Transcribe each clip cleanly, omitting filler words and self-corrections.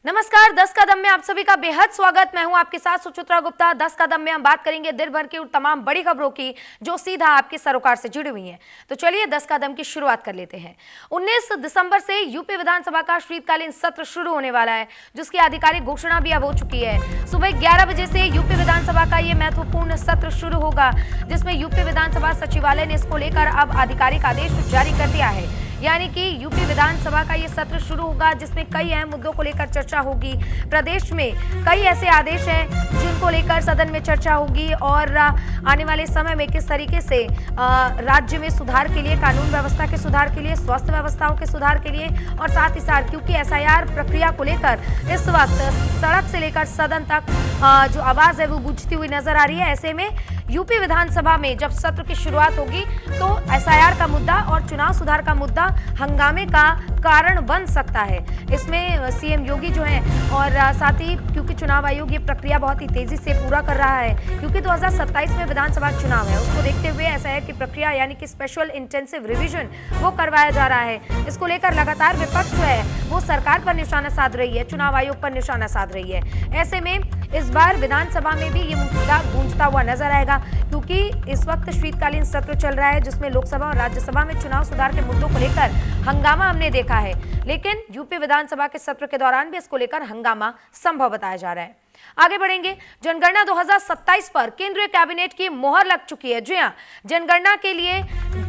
नमस्कार, 10 कदम में आप सभी का बेहद स्वागत। मैं हूं आपके साथ सुचित्रा गुप्ता। 10 कदम में हम बात करेंगे दिन भर की उन तमाम बड़ी खबरों की जो सीधा आपके सरोकार से जुड़ी हुई हैं। तो चलिए 10 कदम की शुरुआत कर लेते हैं। 19 दिसंबर से यूपी विधानसभा का शीतकालीन सत्र शुरू होने वाला है, जिसकी आधिकारिक घोषणा भी अब हो चुकी है। सुबह 11 बजे से यूपी विधानसभा का ये महत्वपूर्ण सत्र शुरू होगा, जिसमें यूपी विधानसभा सचिवालय ने इसको लेकर अब आधिकारिक आदेश जारी कर दिया है। यानी कि यूपी विधानसभा का ये सत्र शुरू होगा, जिसमें कई अहम मुद्दों को लेकर चर्चा होगी। प्रदेश में कई ऐसे आदेश हैं जिनको लेकर सदन में चर्चा होगी और आने वाले समय में किस तरीके से राज्य में सुधार के लिए, कानून व्यवस्था के सुधार के लिए, स्वास्थ्य व्यवस्थाओं के सुधार के लिए और साथ ही साथ क्योंकि एसआईआर प्रक्रिया को लेकर इस वक्त सड़क से लेकर सदन तक जो आवाज है वो गूंजती हुई नजर आ रही है। ऐसे में यूपी विधानसभा में जब सत्र की शुरुआत होगी तो एसआईआर का मुद्दा और चुनाव सुधार का मुद्दा हंगामे का कारण बन सकता है। इसमें सीएम योगी जो है और साथ ही क्योंकि चुनाव आयोग ये प्रक्रिया बहुत ही तेजी से पूरा कर रहा है, क्योंकि 2027 में विधानसभा चुनाव है, उसको देखते हुए एसआईआर की प्रक्रिया यानी कि स्पेशल इंटेंसिव रिवीजन वो करवाया जा रहा है। इसको लेकर लगातार विपक्ष जो है वो सरकार पर निशाना साध रही है, चुनाव आयोग पर निशाना साध रही है। ऐसे में इस बार विधानसभा में भी ये मुद्दा गूंजता हुआ नजर आएगा, क्योंकि इस वक्त शीतकालीन सत्र चल रहा है जिसमें लोकसभा और राज्यसभा में चुनाव सुधार के मुद्दों को लेकर हंगामा हमने देखा है, लेकिन यूपी विधानसभा के सत्र के दौरान भी इसको लेकर हंगामा संभव बताया जा रहा है। आगे बढ़ेंगे। जनगणना 2027 पर केंद्रीय कैबिनेट की मोहर लग चुकी है। जी हां, जनगणना के लिए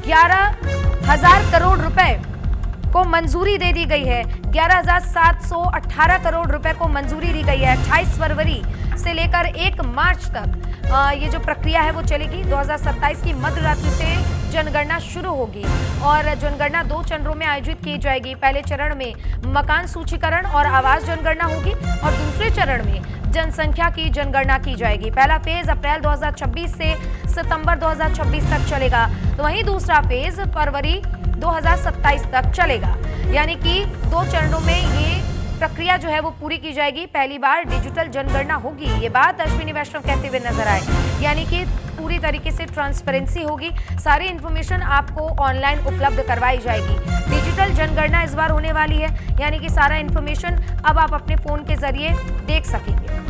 11,000 करोड़ रुपए को मंजूरी दे दी गई है। 11,718 करोड़ रुपए को मंजूरी दी गई है। 28 फरवरी से लेकर 1 मार्च तक ये जो प्रक्रिया है वो चलेगी। 2027 की मध्य रात्रि से जनगणना शुरू होगी और जनगणना 2 चरणों में आयोजित की जाएगी। पहले चरण में मकान सूचीकरण और आवास जनगणना होगी और दूसरे चरण में जनसंख्या की जनगणना की जाएगी। पहला फेज अप्रैल 2026 से सितंबर 2026 तक चलेगा, तो वहीं दूसरा फेज फरवरी 2027 तक चलेगा। यानी कि 2 चरणों में ये प्रक्रिया जो है वो पूरी की जाएगी। पहली बार डिजिटल जनगणना होगी, ये बात अश्विनी वैष्णव कहते हुए नजर आए। यानी कि पूरी तरीके से ट्रांसपेरेंसी होगी, सारी इंफॉर्मेशन आपको ऑनलाइन उपलब्ध करवाई जाएगी। डिजिटल जनगणना इस बार होने वाली है, यानी कि सारा इंफॉर्मेशन अब आप अपने फोन के जरिए देख सकेंगे।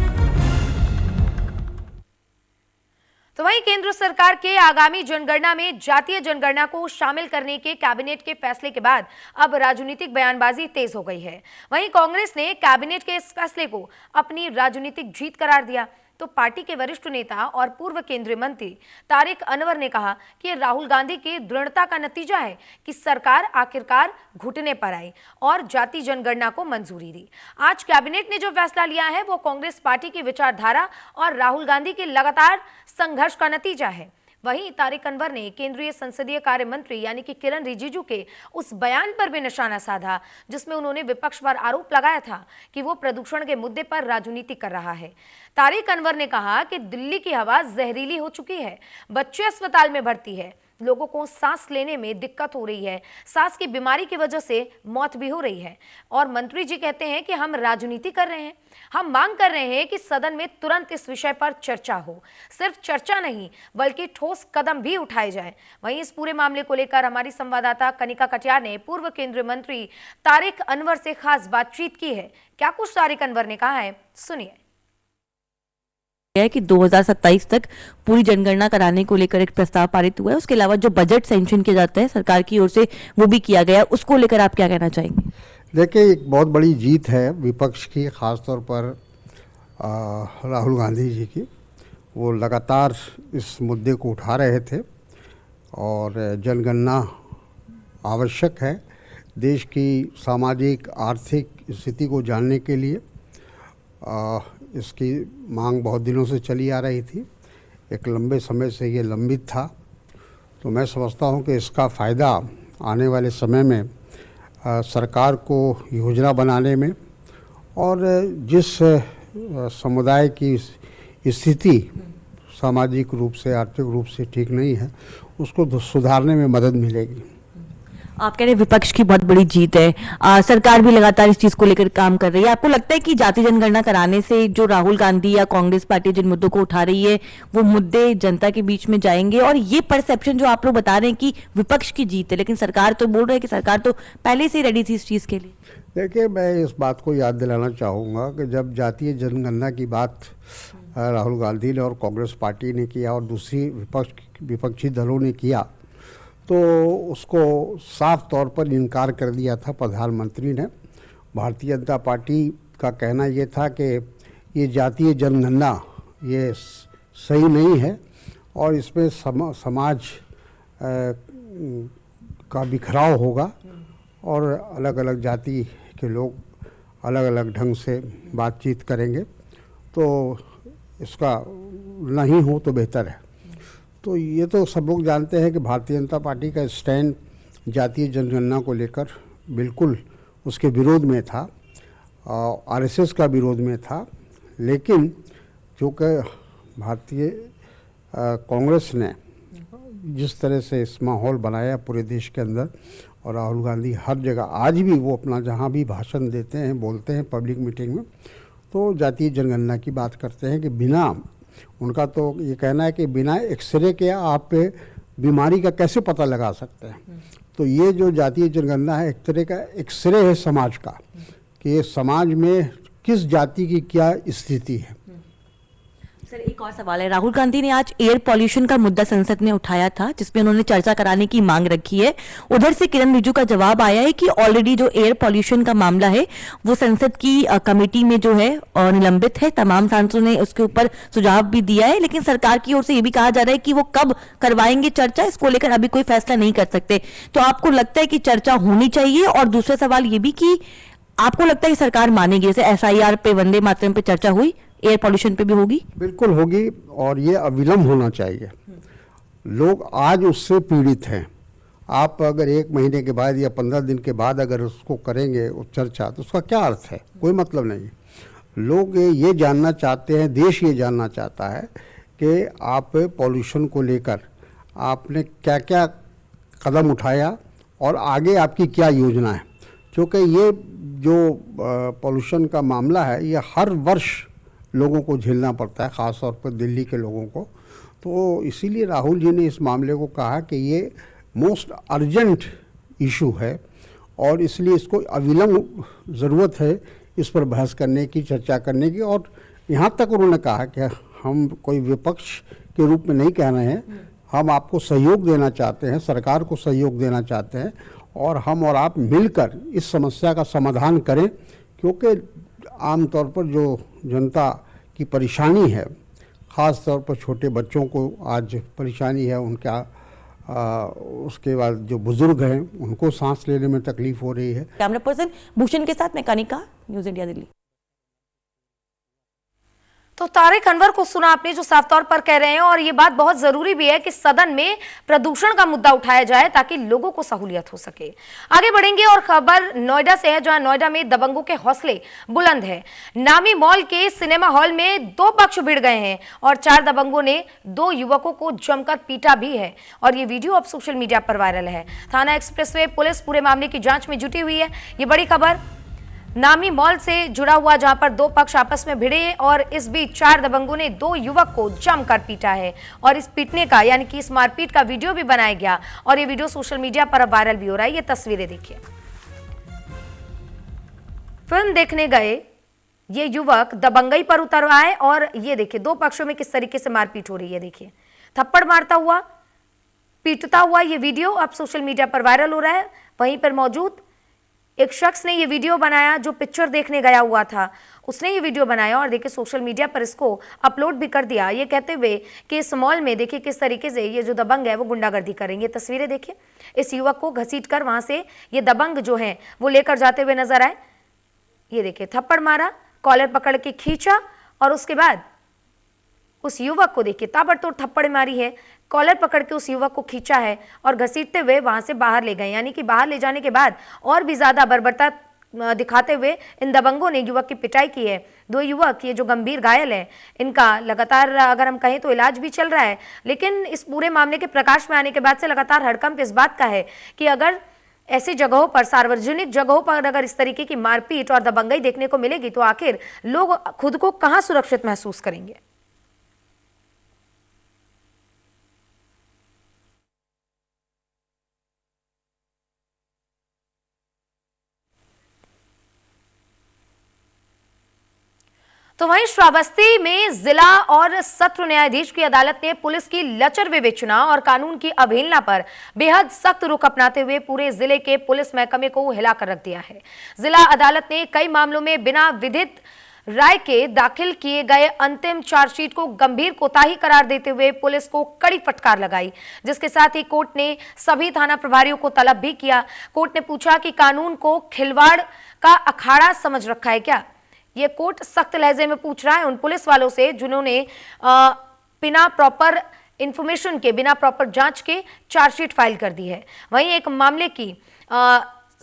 तो वहीं केंद्र सरकार के आगामी जनगणना में जातीय जनगणना को शामिल करने के कैबिनेट के फैसले के बाद अब राजनीतिक बयानबाजी तेज हो गई है। वहीं कांग्रेस ने कैबिनेट के इस फैसले को अपनी राजनीतिक जीत करार दिया, तो पार्टी के वरिष्ठ नेता और पूर्व केंद्रीय मंत्री तारिक अनवर ने कहा कि राहुल गांधी की दृढ़ता का नतीजा है कि सरकार आखिरकार घुटने पर आई और जाति जनगणना को मंजूरी दी। आज कैबिनेट ने जो फैसला लिया है वो कांग्रेस पार्टी की विचारधारा और राहुल गांधी के लगातार संघर्ष का नतीजा है। वहीं तारिक अनवर ने केंद्रीय संसदीय कार्य मंत्री यानी कि किरण रिजिजू के उस बयान पर भी निशाना साधा जिसमें उन्होंने विपक्ष पर आरोप लगाया था कि वो प्रदूषण के मुद्दे पर राजनीति कर रहा है। तारिक अनवर ने कहा कि दिल्ली की हवा जहरीली हो चुकी है, बच्चे अस्पताल में भर्ती है, लोगों को सांस लेने में दिक्कत हो रही है, सांस की बीमारी की वजह से मौत भी हो रही है। और मंत्री जी कहते हैं कि हम राजनीति कर रहे हैं, हम मांग कर रहे हैं कि सदन में तुरंत इस विषय पर चर्चा हो, सिर्फ चर्चा नहीं बल्कि ठोस कदम भी उठाए जाए। वहीं इस पूरे मामले को लेकर हमारी संवाददाता कनिका कटियार ने पूर्व केंद्रीय मंत्री तारिक अनवर से खास बातचीत की है। क्या कुछ तारिक अनवर ने कहा है, सुनिए। है कि 2027 तक पूरी जनगणना कराने को लेकर एक प्रस्ताव पारित हुआ है। उसके अलावा जो बजट सैंक्शन किया जाता है सरकार की ओर से वो भी किया गया है, उसको लेकर आप क्या कहना चाहेंगे? देखिए, एक बहुत बड़ी जीत है विपक्ष की, ख़ासतौर पर राहुल गांधी जी की। वो लगातार इस मुद्दे को उठा रहे थे और जनगणना आवश्यक है देश की सामाजिक आर्थिक स्थिति को जानने के लिए। इसकी मांग बहुत दिनों से चली आ रही थी, एक लंबे समय से ये लंबित था। तो मैं समझता हूँ कि इसका फ़ायदा आने वाले समय में सरकार को योजना बनाने में और जिस समुदाय की स्थिति सामाजिक रूप से, आर्थिक रूप से ठीक नहीं है, उसको सुधारने में मदद मिलेगी। आप कह रहे हैं विपक्ष की बहुत बड़ी जीत है, सरकार भी लगातार इस चीज को लेकर काम कर रही है। आपको लगता है कि जाति जनगणना कराने से जो राहुल गांधी या कांग्रेस पार्टी जिन मुद्दों को उठा रही है वो मुद्दे जनता के बीच में जाएंगे, और ये परसेप्शन जो आप लोग बता रहे हैं कि विपक्ष की जीत है, लेकिन सरकार तो बोल रही है कि सरकार तो पहले से रेडी थी इस चीज के लिए। देखिए, मैं इस बात को याद दिलाना चाहूँगा कि जब जातीय जनगणना की बात राहुल गांधी ने और कांग्रेस पार्टी ने किया और दूसरी विपक्षी दलों ने किया, तो उसको साफ तौर पर इनकार कर दिया था प्रधानमंत्री ने। भारतीय जनता पार्टी का कहना ये था कि ये जातीय जनगणना ये सही नहीं है और इसमें समाज का बिखराव होगा और अलग अलग जाति के लोग अलग अलग ढंग से बातचीत करेंगे, तो इसका नहीं हो तो बेहतर है। तो ये तो सब लोग जानते हैं कि भारतीय जनता पार्टी का स्टैंड जातीय जनगणना को लेकर बिल्कुल उसके विरोध में था, आरएसएस का विरोध में था। लेकिन जो कि भारतीय कांग्रेस ने जिस तरह से इस माहौल बनाया पूरे देश के अंदर, और राहुल गांधी हर जगह आज भी वो अपना जहाँ भी भाषण देते हैं, बोलते हैं पब्लिक मीटिंग में, तो जातीय जनगणना की बात करते हैं कि बिना, उनका तो ये कहना है कि बिना एक्सरे के आप बीमारी का कैसे पता लगा सकते हैं। तो ये जो जातीय जनगणना है एक तरह का एक्सरे है समाज का, कि समाज में किस जाति की क्या स्थिति है। सर, एक और सवाल है। राहुल गांधी ने आज एयर पॉल्यूशन का मुद्दा संसद में उठाया था, जिसमें उन्होंने चर्चा कराने की मांग रखी है। उधर से किरण रिजिजू का जवाब आया है कि ऑलरेडी जो एयर पॉल्यूशन का मामला है वो संसद की कमेटी में जो है निलंबित है। तमाम सांसदों ने उसके ऊपर सुझाव भी दिया है, लेकिन सरकार की ओर से ये भी कहा जा रहा है कि वो कब करवाएंगे चर्चा, इसको लेकर अभी कोई फैसला नहीं कर सकते। तो आपको लगता है कि चर्चा होनी चाहिए? और दूसरा सवाल ये भी कि आपको लगता है कि सरकार मानेगी? जैसे SIR पे, वंदे मातरम पे चर्चा हुई, एयर पॉल्यूशन पे भी होगी? बिल्कुल होगी, और ये अविलंब होना चाहिए। लोग आज उससे पीड़ित हैं। आप अगर 1 महीने के बाद या 15 दिन के बाद अगर उसको करेंगे उस चर्चा, तो उसका क्या अर्थ है? कोई मतलब नहीं। लोग ये जानना चाहते हैं, देश ये जानना चाहता है कि आप पॉल्यूशन को लेकर आपने क्या क्या कदम उठाया और आगे आपकी क्या योजना है। क्योंकि ये जो पॉल्यूशन का मामला है ये हर वर्ष लोगों को झेलना पड़ता है, ख़ास तौर पर दिल्ली के लोगों को। तो इसीलिए राहुल जी ने इस मामले को कहा कि ये मोस्ट अर्जेंट इशू है और इसलिए इसको अविलंब ज़रूरत है इस पर बहस करने की, चर्चा करने की। और यहाँ तक उन्होंने कहा कि हम कोई विपक्ष के रूप में नहीं कह रहे हैं, हम आपको सहयोग देना चाहते हैं, सरकार को सहयोग देना चाहते हैं, और हम और आप मिलकर इस समस्या का समाधान करें। क्योंकि आमतौर पर जो जनता की परेशानी है, ख़ास तौर पर छोटे बच्चों को आज परेशानी है, उनका उसके बाद जो बुजुर्ग हैं उनको सांस लेने में तकलीफ हो रही है। कैमरा पर्सन भूषण के साथ मैं कनिका, न्यूज़ इंडिया दिल्ली। तो तारिक अनवर को सुना आपने, जो साफ तौर पर कह रहे हैं, और ये बात बहुत जरूरी भी है कि सदन में प्रदूषण का मुद्दा उठाया जाए ताकि लोगों को सहूलियत हो सके। आगे बढ़ेंगे और खबर नोएडा से है, जहां नोएडा में दबंगों के हौसले बुलंद हैं। नामी मॉल के सिनेमा हॉल में 2 पक्ष भिड़ गए हैं और 4 दबंगों ने 2 युवकों को जमकर पीटा भी है, और ये वीडियो अब सोशल मीडिया पर वायरल है। थाना एक्सप्रेसवे पुलिस पूरे मामले की जांच में जुटी हुई है। ये बड़ी खबर नामी मॉल से जुड़ा हुआ, जहां पर 2 पक्ष आपस में भिड़े और इस बीच 4 दबंगों ने 2 युवक को जमकर पीटा है, और इस पीटने का यानी कि इस मारपीट का वीडियो भी बनाया गया, और ये वीडियो सोशल मीडिया पर अब वायरल भी हो रहा है। ये तस्वीरें देखिए। फिल्म देखने गए ये युवक दबंगई पर उतर आए, और ये देखिए 2 पक्षों में किस तरीके से मारपीट हो रही है। देखिए, थप्पड़ मारता हुआ, पीटता हुआ ये वीडियो अब सोशल मीडिया पर वायरल हो रहा है। वहीं पर मौजूद एक शख्स ने ये वीडियो बनाया, जो पिक्चर देखने गया हुआ था, उसने ये वीडियो बनाया और देखिए सोशल मीडिया पर इसको अपलोड भी कर दिया, ये कहते हुए कि इस मॉल में देखिए किस तरीके से ये जो दबंग है वो गुंडागर्दी करेंगे। तस्वीरें देखिए, इस युवक को घसीटकर वहां से ये दबंग जो है वो लेकर जाते हुए नजर आए। ये देखिए, थप्पड़ मारा, कॉलर पकड़ के खींचा, और उसके बाद उस युवक को देखिए ताबड़तोड़ थप्पड़ मारी है, कॉलर पकड़ के उस युवक को खींचा है और घसीटते हुए वहां से बाहर ले गए। यानी कि बाहर ले जाने के बाद और भी ज्यादा बर्बरता दिखाते हुए इन दबंगों ने युवक की पिटाई की है। 2 युवक ये जो गंभीर घायल हैं, इनका लगातार अगर हम कहें तो इलाज भी चल रहा है। लेकिन इस पूरे मामले के प्रकाश में आने के बाद से लगातार हड़कंप इस बात का है कि अगर ऐसी जगहों पर, सार्वजनिक जगहों पर अगर इस तरीके की मारपीट और दबंगई देखने को मिलेगी तो आखिर लोग खुद को कहां सुरक्षित महसूस करेंगे। तो वहीं श्रावस्ती में जिला और सत्र न्यायाधीश की अदालत ने पुलिस की लचर विवेचना और कानून की अवहेलना पर बेहद सख्त रुख अपनाते हुए पूरे जिले के पुलिस महकमे को हिलाकर रख दिया है। जिला अदालत ने कई मामलों में बिना विधिक राय के दाखिल किए गए अंतिम चार्जशीट को गंभीर कोताही करार देते हुए पुलिस को कड़ी फटकार लगाई, जिसके साथ ही कोर्ट ने सभी थाना प्रभारियों को तलब भी किया। कोर्ट ने पूछा कि कानून को खिलवाड़ का अखाड़ा समझ रखा है क्या। ये कोर्ट सख्त लहजे में पूछ रहा है उन पुलिस वालों से जिन्होंने बिना प्रॉपर इंफॉर्मेशन के, बिना प्रॉपर जांच के चार्जशीट फाइल कर दी है। वहीं एक मामले की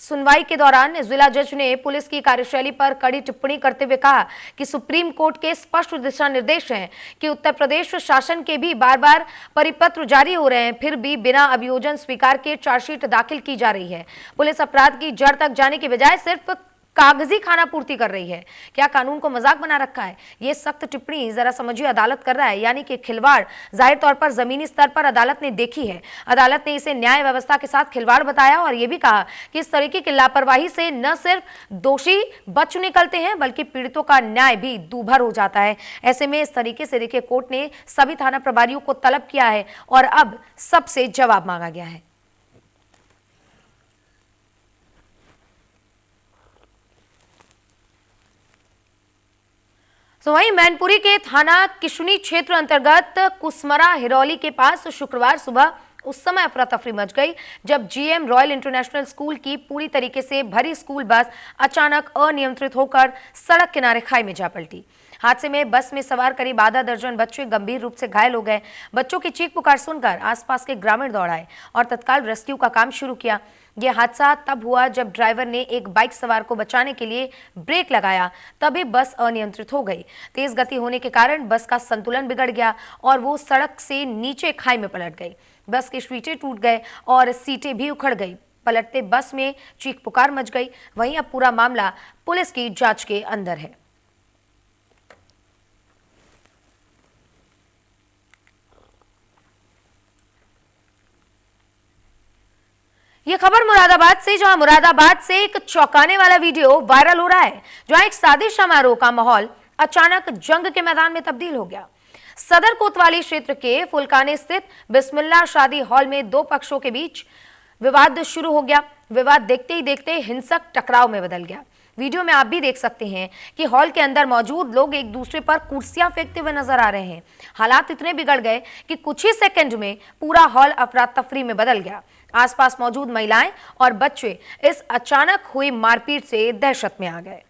सुनवाई के दौरान जिला जज ने पुलिस की कार्यशैली पर कड़ी टिप्पणी करते हुए कहा कि सुप्रीम कोर्ट के स्पष्ट दिशा निर्देश हैं कि उत्तर प्रदेश शासन के भी बार बार परिपत्र जारी हो रहे हैं, फिर भी बिना अभियोजन स्वीकार के चार्जशीट दाखिल की जा रही है। पुलिस अपराध की जड़ तक जाने के बजाय सिर्फ कागजी खाना पूर्ति कर रही है। क्या कानून को मजाक बना रखा है? ये सख्त टिप्पणी जरा समझिए अदालत कर रहा है, यानी कि खिलवाड़ जाहिर तौर पर जमीनी स्तर पर अदालत ने देखी है। अदालत ने इसे न्याय व्यवस्था के साथ खिलवाड़ बताया और यह भी कहा कि इस तरीके की लापरवाही से न सिर्फ दोषी बच निकलते हैं बल्कि पीड़ितों का न्याय भी दूभर हो जाता है। ऐसे में इस तरीके से देखिए कोर्ट ने सभी थाना प्रभारियों को तलब किया है और अब सबसे जवाब मांगा गया है। तो वहीं मैनपुरी के थाना किशुनी क्षेत्र अंतर्गत कुसमरा हिरौली के पास शुक्रवार सुबह उस समय अफरा तफरी मच गई जब जीएम रॉयल इंटरनेशनल स्कूल की पूरी तरीके से भरी स्कूल बस अचानक अनियंत्रित होकर सड़क किनारे खाई में जा पलटी। हादसे में बस में सवार करीब आधा दर्जन बच्चे गंभीर रूप से घायल हो गए। बच्चों की चीख पुकार सुनकर आसपास के ग्रामीण दौड़ आए और तत्काल रेस्क्यू का काम शुरू किया। यह हादसा तब हुआ जब ड्राइवर ने एक बाइक सवार को बचाने के लिए ब्रेक लगाया, तभी बस अनियंत्रित हो गई। तेज गति होने के कारण बस का संतुलन बिगड़ गया और वो सड़क से नीचे खाई में पलट गई। बस के शीशे टूट गए और सीटें भी उखड़ गई। पलटते बस में चीख पुकार मच गई। वहीं अब पूरा मामला पुलिस की जांच के अंदर है। यह खबर मुरादाबाद से, जहां मुरादाबाद से एक चौंकाने वाला वीडियो वायरल हो रहा है, जहां एक शादी समारोह का माहौल अचानक जंग के मैदान में तब्दील हो गया। सदर कोतवाली क्षेत्र के फुलकाने स्थित बिस्मिल्लाह शादी हॉल में दो पक्षों के बीच विवाद शुरू हो गया। विवाद देखते ही देखते हिंसक टकराव में बदल गया। वीडियो में आप भी देख सकते हैं कि हॉल के अंदर मौजूद लोग एक दूसरे पर कुर्सियां फेंकते हुए नजर आ रहे हैं। हालात इतने बिगड़ गए कि कुछ ही सेकंड में पूरा हॉल अफरा तफरी में बदल गया। आसपास मौजूद महिलाएं और बच्चे इस अचानक हुई मारपीट से दहशत में आ गए।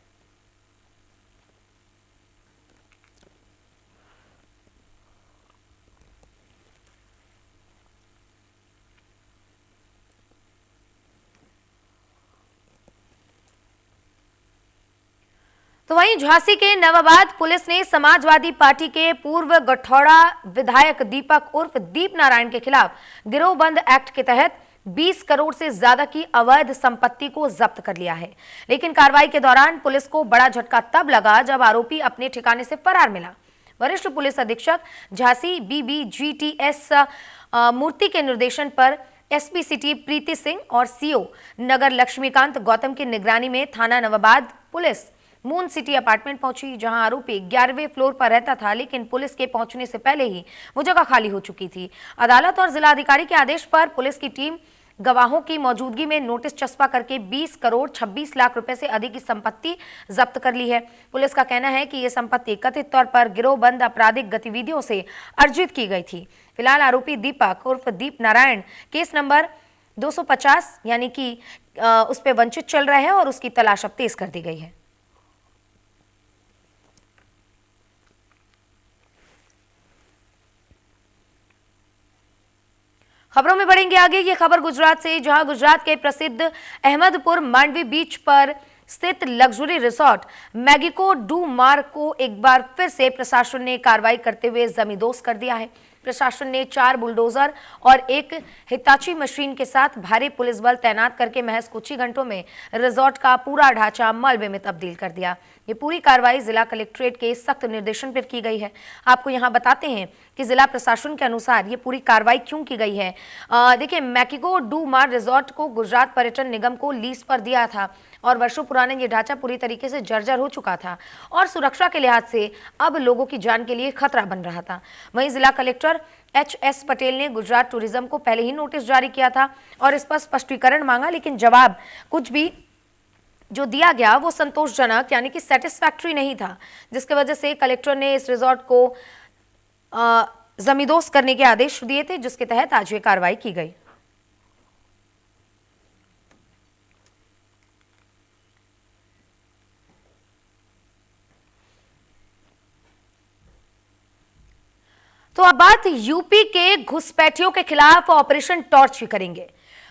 तो वहीं झांसी के नवाबाद पुलिस ने समाजवादी पार्टी के पूर्व गठौड़ा विधायक दीपक उर्फ दीप नारायण के खिलाफ गिरोहबंद एक्ट के तहत 20 करोड़ से ज्यादा की अवैध संपत्ति को जब्त कर लिया है। लेकिन कार्रवाई के दौरान पुलिस को बड़ा झटका तब लगा जब आरोपी अपने ठिकाने से फरार मिला। वरिष्ठ पुलिस अधीक्षक झांसी BBGTS मूर्ति के निर्देशन पर SP सिटी प्रीति सिंह और CO नगर लक्ष्मीकांत गौतम की निगरानी में थाना Nawabad police moon city apartment पहुंची, जहां आरोपी 11वें फ्लोर पर रहता था, लेकिन पुलिस के पहुंचने से पहले ही वो जगह खाली हो चुकी थी। अदालत और जिलाधिकारी के आदेश पर पुलिस की टीम गवाहों की मौजूदगी में नोटिस चस्पा करके 20 करोड़ 26 लाख रुपए से अधिक की संपत्ति जब्त कर ली है। पुलिस का कहना है कि यह संपत्ति कथित तौर पर गिरोहबंद आपराधिक गतिविधियों से अर्जित की गई थी। फिलहाल आरोपी दीपक उर्फ दीप नारायण केस नंबर 250 यानी कि उस पर वंचित चल रहा है और उसकी तलाश अब तेज कर दी गई है। खबरों में बढ़ेंगे आगे। ये खबर गुजरात से, जहां गुजरात के प्रसिद्ध अहमदपुर मांडवी बीच पर स्थित लग्जरी रिसोर्ट मैगिको डू मार को एक बार फिर से प्रशासन ने कार्रवाई करते हुए जमींदोज कर दिया है। प्रशासन ने 4 बुलडोजर और एक हिताची मशीन के साथ भारी पुलिस बल तैनात करके महज कुछ ही घंटों में रिजॉर्ट का पूरा ढांचा मलबे में तब्दील कर दिया। ये पूरी कार्रवाई जिला कलेक्ट्रेट के सख्त निर्देशन पर की गई है। आपको यहाँ बताते हैं कि जिला प्रशासन के अनुसार ये पूरी कार्रवाई क्यों की गई है। देखिए, मैक्सिको डू मार रिजॉर्ट को गुजरात पर्यटन निगम को लीज पर दिया था और वर्षों पुराने ये ढांचा पूरी तरीके से जर्जर हो चुका था और सुरक्षा के लिहाज से अब लोगों की जान के लिए खतरा बन रहा था। वहीं जिला कलेक्टर HS पटेल ने गुजरात टूरिज्म को पहले ही नोटिस जारी किया था और इस पर स्पष्टीकरण मांगा, लेकिन जवाब कुछ भी जो दिया गया वो संतोषजनक यानी कि सेटिस्फैक्ट्री नहीं था, जिसकी वजह से कलेक्टर ने इस रिजॉर्ट को जमींदोज करने के आदेश दिए थे, जिसके तहत आज ये कार्रवाई की गई। तो अब बात यूपी के घुसपैठियों के खिलाफ ऑपरेशन टॉर्च की करेंगे।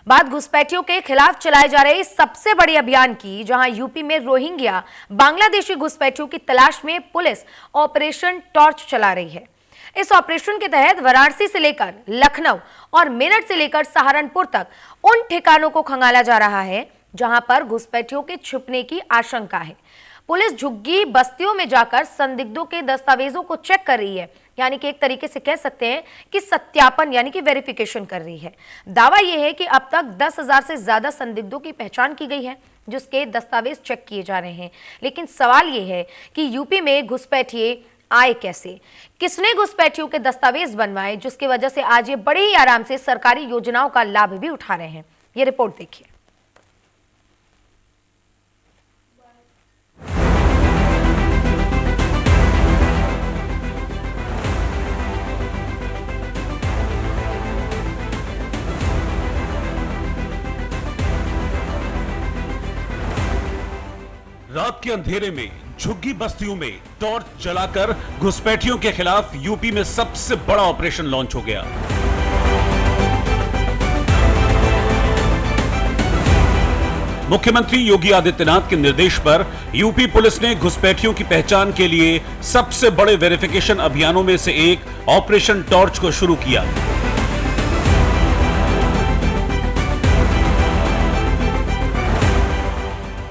बात घुसपैठियों के खिलाफ चलाए जा रहे सबसे बड़े अभियान की, जहां यूपी में रोहिंग्या बांग्लादेशी घुसपैठियों की तलाश में पुलिस ऑपरेशन टॉर्च चला रही है। इस ऑपरेशन के तहत वाराणसी से लेकर लखनऊ और मेरठ से लेकर सहारनपुर तक उन ठिकानों को खंगाला जा रहा है जहां पर घुसपैठियों के छुपने की आशंका है। पुलिस झुग्गी बस्तियों में जाकर संदिग्धों के दस्तावेजों को चेक कर रही है, यानी कि एक तरीके से कह सकते हैं कि सत्यापन यानी कि वेरिफिकेशन कर रही है। दावा यह है कि अब तक 10,000 से ज्यादा संदिग्धों की पहचान की गई है, जिसके दस्तावेज चेक किए जा रहे हैं। लेकिन सवाल यह है कि यूपी में घुसपैठिए आए कैसे, किसने घुसपैठियों के दस्तावेज बनवाए, जिसकी वजह से आज ये बड़े ही आराम से सरकारी योजनाओं का लाभ भी उठा रहे हैं। ये रिपोर्ट देखिए। रात के अंधेरे में झुग्गी बस्तियों में टॉर्च जलाकर घुसपैठियों के खिलाफ यूपी में सबसे बड़ा ऑपरेशन लॉन्च हो गया। मुख्यमंत्री योगी आदित्यनाथ के निर्देश पर यूपी पुलिस ने घुसपैठियों की पहचान के लिए सबसे बड़े वेरिफिकेशन अभियानों में से एक ऑपरेशन टॉर्च को शुरू किया।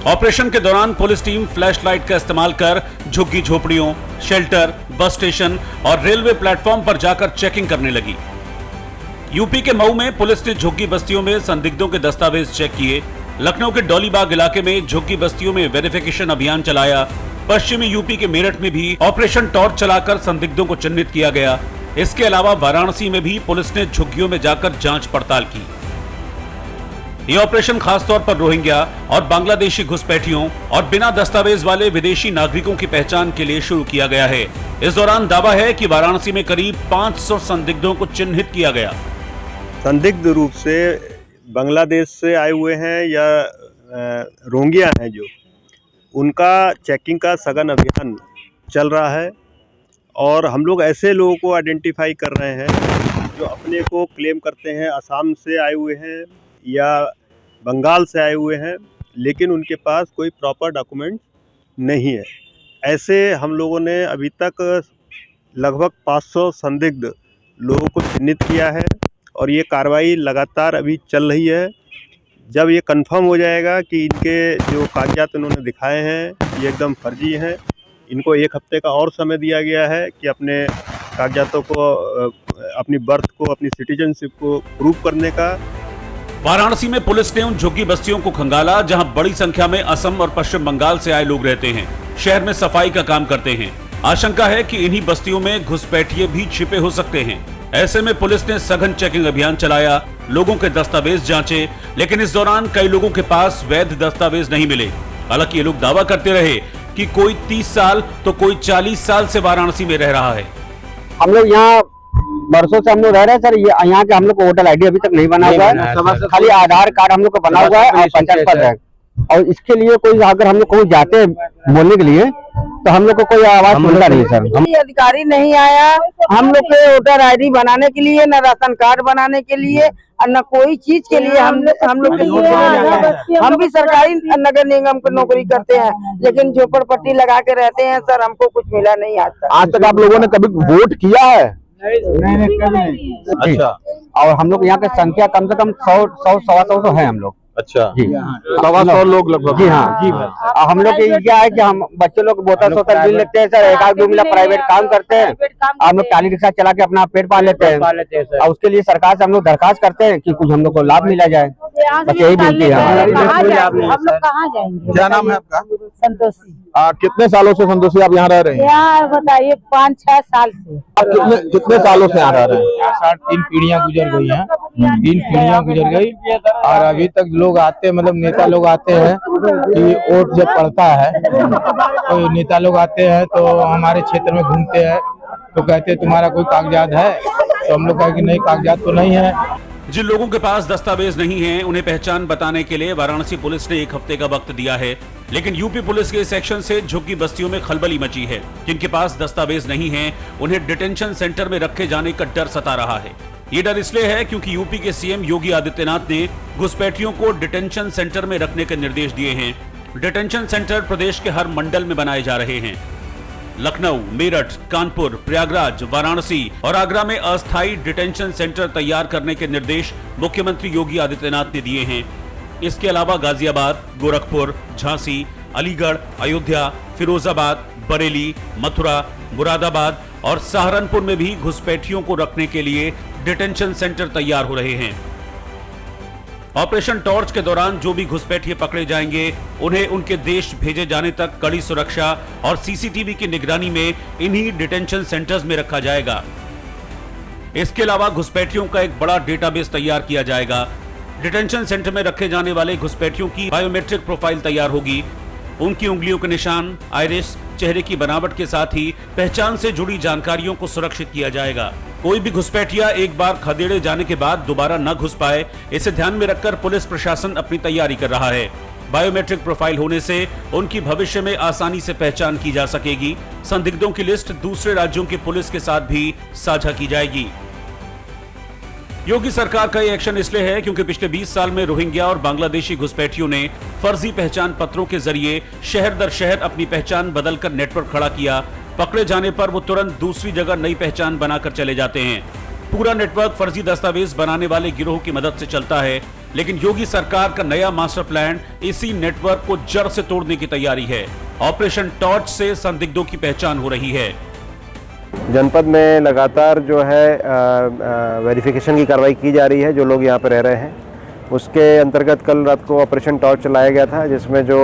ऑपरेशन के दौरान पुलिस टीम फ्लैश लाइट का इस्तेमाल कर झुग्गी झोपड़ियों, शेल्टर, बस स्टेशन और रेलवे प्लेटफॉर्म पर जाकर चेकिंग करने लगी। यूपी के मऊ में पुलिस ने झुग्गी बस्तियों में संदिग्धों के दस्तावेज चेक किए। लखनऊ के डोलीबाग इलाके में झुग्गी बस्तियों में वेरिफिकेशन अभियान चलाया। पश्चिमी यूपी के मेरठ में भी ऑपरेशन टॉर्च चलाकर संदिग्धों को चिन्हित किया गया। इसके अलावा वाराणसी में भी पुलिस ने झुग्गियों में जाकर जांच पड़ताल की। ये ऑपरेशन खासतौर पर रोहिंग्या और बांग्लादेशी घुसपैठियों और बिना दस्तावेज वाले विदेशी नागरिकों की पहचान के लिए शुरू किया गया है। इस दौरान दावा है कि वाराणसी में करीब 500 संदिग्धों को चिन्हित किया गया। संदिग्ध रूप से बांग्लादेश से आए हुए हैं या रोहिंग्या हैं, जो उनका चेकिंग का सघन अभियान चल रहा है और हम लोग ऐसे लोगों को आइडेंटिफाई कर रहे हैं जो अपने को क्लेम करते हैं असम से आए हुए हैं या बंगाल से आए हुए हैं, लेकिन उनके पास कोई प्रॉपर डॉक्यूमेंट नहीं है। ऐसे हम लोगों ने अभी तक लगभग 500 संदिग्ध लोगों को चिन्हित किया है और ये कार्रवाई लगातार अभी चल रही है। जब ये कंफर्म हो जाएगा कि इनके जो कागजात उन्होंने दिखाए हैं ये एकदम फर्जी हैं, इनको 1 हफ्ते का और समय दिया गया है कि अपने कागजातों को, अपनी बर्थ को, अपनी सिटीजनशिप को प्रूव करने का। वाराणसी में पुलिस ने उन झुग्गी बस्तियों को खंगाला जहां बड़ी संख्या में असम और पश्चिम बंगाल से आए लोग रहते हैं। शहर में सफाई का काम करते हैं। आशंका है कि इन्हीं बस्तियों में घुसपैठिए भी छिपे हो सकते हैं। ऐसे में पुलिस ने सघन चेकिंग अभियान चलाया, लोगों के दस्तावेज जांचे, लेकिन इस दौरान कई लोगों के पास वैध दस्तावेज नहीं मिले। हालांकि ये लोग दावा करते रहे कि कोई 30 साल तो कोई 40 साल से वाराणसी में रह रहा है। हम लोग यहाँ बरसों से हम लोग रह रहे हैं सर। ये यहाँ के हम लोग को वोटर आईडी अभी तक नहीं बना हुआ है, खाली आधार कार्ड हम लोग को बना हुआ है और पंचायत पद है। और इसके लिए कोई अगर हम लोग कहीं जाते हैं बोलने के लिए तो हम लोग को कोई आवाज मिलता नहीं सर। अधिकारी नहीं आया हम लोग के वोटर आईडी बनाने के लिए, न राशन कार्ड बनाने के लिए और न कोई चीज के लिए हम लोग के लिए। हम भी सरकारी नगर निगम की नौकरी करते हैं, लेकिन झोपड़पट्टी लगा के रहते हैं सर। हमको कुछ मिला नहीं आज तक। आज तक आप लोगों ने कभी वोट किया है? नहीं कभी नहीं। अच्छा और हम लोग यहाँ के संख्या कम से कम 100-125 तो है हम लोग। अच्छा जी 100 लोग लगभग। जी हाँ जी। हम लोग की क्या है कि हम बच्चे लोग बोतल सोतल मिल लेते हैं सर, एक आध 2 मिला प्राइवेट काम करते हैं, हम लोग टाली रिक्शा चला के अपना पेट पाल लेते हैं और उसके लिए सरकार से हम लोग दरखास्त करते हैं कि कुछ हम लोग को लाभ मिला जाए, बस यही विनती है। हम लोग कहाँ जाएंगे? क्या नाम है आपका? संतोषी। कितने सालों से संतोषी आप यहाँ रह रहे हैं? यार बताइए 5-6 साल से। आप कितने सालों से यहाँ रह रहे हैं? 3 पीढ़ियां गुजर गई हैं, 3 पीढ़ियां गुजर गई और अभी तक लोग आते मतलब नेता लोग आते हैं कि वोट जब पड़ता है तो नेता लोग आते हैं तो हमारे क्षेत्र में घूमते हैं तो कहते हैं तुम्हारा कोई कागजात है, तो हम लोग कहें कि नहीं कागजात तो नहीं है। जिन लोगों के पास दस्तावेज नहीं हैं, उन्हें पहचान बताने के लिए वाराणसी पुलिस ने 1 हफ्ते का वक्त दिया है, लेकिन यूपी पुलिस के इस एक्शन से झुग्गी बस्तियों में खलबली मची है। जिनके पास दस्तावेज नहीं हैं, उन्हें डिटेंशन सेंटर में रखे जाने का डर सता रहा है। ये डर इसलिए है क्योंकि यूपी के सीएम योगी आदित्यनाथ ने घुसपैठियों को डिटेंशन सेंटर में रखने के निर्देश दिए हैं। डिटेंशन सेंटर प्रदेश के हर मंडल में बनाए जा रहे हैं। लखनऊ, मेरठ, कानपुर, प्रयागराज, वाराणसी और आगरा में अस्थायी डिटेंशन सेंटर तैयार करने के निर्देश मुख्यमंत्री योगी आदित्यनाथ ने दिए हैं। इसके अलावा गाजियाबाद, गोरखपुर, झांसी, अलीगढ़, अयोध्या, फिरोजाबाद, बरेली, मथुरा, मुरादाबाद और सहारनपुर में भी घुसपैठियों को रखने के लिए डिटेंशन सेंटर तैयार हो रहे हैं। ऑपरेशन टॉर्च के दौरान जो भी घुसपैठिए पकड़े जाएंगे, उन्हें उनके देश भेजे जाने तक कड़ी सुरक्षा और सीसीटीवी की निगरानी में इन्हीं डिटेंशन सेंटर्स में रखा जाएगा। इसके अलावा घुसपैठियों का एक बड़ा डेटाबेस तैयार किया जाएगा। डिटेंशन सेंटर में रखे जाने वाले घुसपैठियों की बायोमेट्रिक प्रोफाइल तैयार होगी। उनकी उंगलियों के निशान, आइरिस, चेहरे की बनावट के साथ ही पहचान से जुड़ी जानकारियों को सुरक्षित किया जाएगा। कोई भी घुसपैठिया एक बार खदेड़े जाने के बाद दोबारा न घुस पाए, इसे ध्यान में रखकर पुलिस प्रशासन अपनी तैयारी कर रहा है। बायोमेट्रिक प्रोफाइल होने से उनकी भविष्य में आसानी से पहचान की जा सकेगी। संदिग्धों की लिस्ट दूसरे राज्यों की पुलिस के साथ भी साझा की जाएगी। योगी सरकार का यह एक्शन इसलिए है क्योंकि पिछले 20 साल में रोहिंग्या और बांग्लादेशी घुसपैठियों ने फर्जी पहचान पत्रों के जरिए शहर दर शहर अपनी पहचान बदलकर नेटवर्क खड़ा किया। पकड़े जाने पर वो तुरंत दूसरी जगह नई पहचान बनाकर चले जाते हैं। पूरा नेटवर्क फर्जी दस्तावेज बनाने वाले गिरोह की मदद से चलता है, लेकिन योगी सरकार का नया मास्टर प्लान इसी नेटवर्क को जड़ से तोड़ने की तैयारी है। ऑपरेशन टॉर्च से संदिग्धों की पहचान हो रही है। जनपद में लगातार जो है वेरिफिकेशन की कार्रवाई की जा रही है। जो लोग यहाँ पर रह रहे हैं उसके अंतर्गत कल रात को ऑपरेशन टॉर्च चलाया गया था, जिसमें जो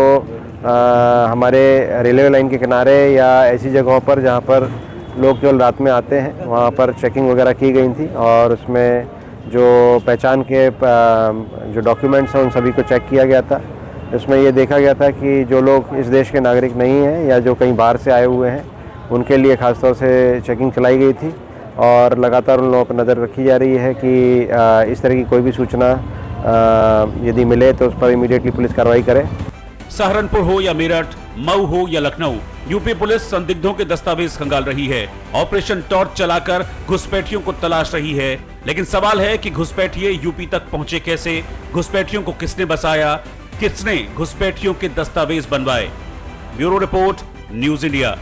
हमारे रेलवे लाइन के किनारे या ऐसी जगहों पर जहाँ पर लोग केवल रात में आते हैं, वहाँ पर चेकिंग वगैरह की गई थी और उसमें जो पहचान के जो डॉक्यूमेंट्स हैं उन सभी को चेक किया गया था। इसमें ये देखा गया था कि जो लोग इस देश के नागरिक नहीं हैं या जो कहीं बाहर से आए हुए हैं, उनके लिए खासतौर से चेकिंग चलाई गई थी और लगातार उन लोगों पर नज़र रखी जा रही है कि इस तरह की कोई भी सूचना यदि मिले तो उस पर इमीडिएटली पुलिस कार्रवाई करे। सहारनपुर हो या मेरठ, मऊ हो या लखनऊ, यूपी पुलिस संदिग्धों के दस्तावेज खंगाल रही है। ऑपरेशन टॉर्च चलाकर घुसपैठियों को तलाश रही है, लेकिन सवाल है कि घुसपैठिए यूपी तक पहुंचे कैसे? घुसपैठियों को किसने बसाया? किसने घुसपैठियों के दस्तावेज बनवाए? Bureau report, news India.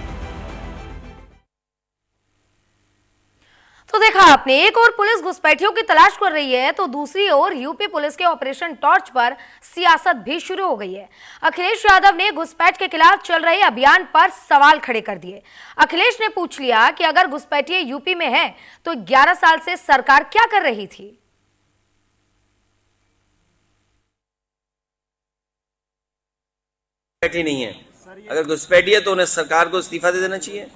तो देखा आपने, एक और पुलिस घुसपैठियों की तलाश कर रही है तो दूसरी ओर यूपी पुलिस के ऑपरेशन टॉर्च पर सियासत भी शुरू हो गई है। अखिलेश यादव ने घुसपैठ के खिलाफ चल रहे अभियान पर सवाल खड़े कर दिए। अखिलेश ने पूछ लिया कि अगर घुसपैठिए यूपी में हैं तो 11 साल से सरकार क्या कर रही थी? घुसपैठी नहीं है, अगर घुसपैठी है तो उन्हें सरकार को इस्तीफा दे देना चाहिए।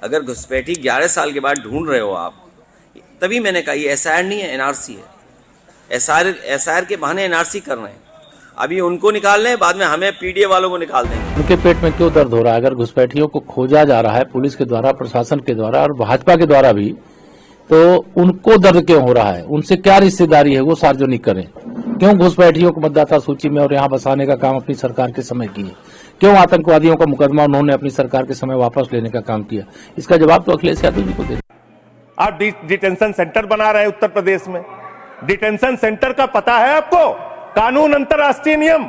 अगर घुसपैठी 11 साल के बाद ढूंढ रहे हो आप, तभी मैंने कहा ये एसआईआर नहीं है, एनआरसी है। एसआईआर के बहाने एनआरसी कर रहे हैं। अभी उनको निकाल रहे हैं, बाद में हमें पीडीए वालों को निकाल देंगे। उनके पेट में क्यों दर्द हो रहा है? अगर घुसपैठियों को खोजा जा रहा है पुलिस के द्वारा, प्रशासन के द्वारा और भाजपा के द्वारा भी, तो उनको दर्द क्यों हो रहा है? उनसे क्या रिश्तेदारी है, वो सार्वजनिक करें। क्यों घुसपैठियों को मतदाता सूची में और यहाँ बसाने का काम अपनी सरकार के समय किए? क्यों आतंकवादियों का मुकदमा उन्होंने अपनी सरकार के समय वापस लेने का काम किया? इसका जवाब तो अखिलेश यादव जी को दे। आप डिटेंशन सेंटर बना रहे हैं उत्तर प्रदेश में। डिटेंशन सेंटर का पता है आपको? कानून, अंतर्राष्ट्रीय नियम।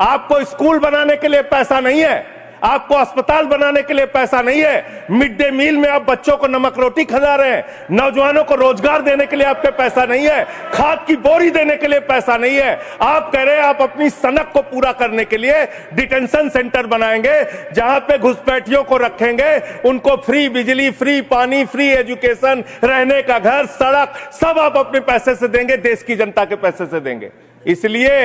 आपको स्कूल बनाने के लिए पैसा नहीं है, आपको अस्पताल बनाने के लिए पैसा नहीं है, मिड डे मील में आप बच्चों को नमक रोटी खिला रहे हैं, नौजवानों को रोजगार देने के लिए आपके पैसा नहीं है, खाद की बोरी देने के लिए पैसा नहीं है। आप कह रहे हैं आप अपनी सनक को पूरा करने के लिए डिटेंशन सेंटर बनाएंगे, जहां पे घुसपैठियों को रखेंगे, उनको फ्री बिजली, फ्री पानी, फ्री एजुकेशन, रहने का घर, सड़क सब आप अपने पैसे से देंगे, देश की जनता के पैसे से देंगे। इसलिए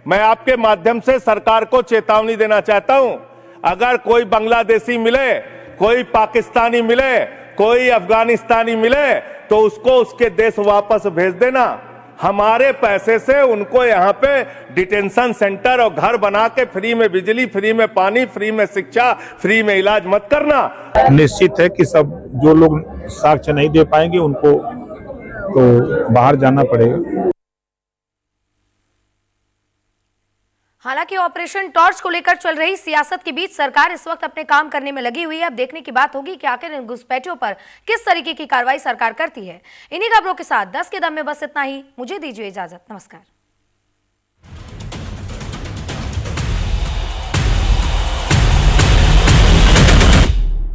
मैं आपके माध्यम से सरकार को चेतावनी देना चाहता हूं, अगर कोई बांग्लादेशी मिले, कोई पाकिस्तानी मिले, कोई अफगानिस्तानी मिले, तो उसको उसके देश वापस भेज देना। हमारे पैसे से उनको यहाँ पे डिटेंशन सेंटर और घर बना के फ्री में बिजली, फ्री में पानी, फ्री में शिक्षा, फ्री में इलाज मत करना। निश्चित है कि सब जो लोग साक्ष्य नहीं दे पाएंगे उनको तो बाहर जाना पड़ेगा। हालांकि ऑपरेशन टॉर्च को लेकर चल रही सियासत के बीच सरकार इस वक्त अपने काम करने में लगी हुई है। अब देखने की बात होगी कि आखिर इन घुसपैठियों पर किस तरीके की कार्रवाई सरकार करती है। इन्हीं खबरों के साथ 10 के दम में बस इतना ही। मुझे दीजिए इजाजत। नमस्कार।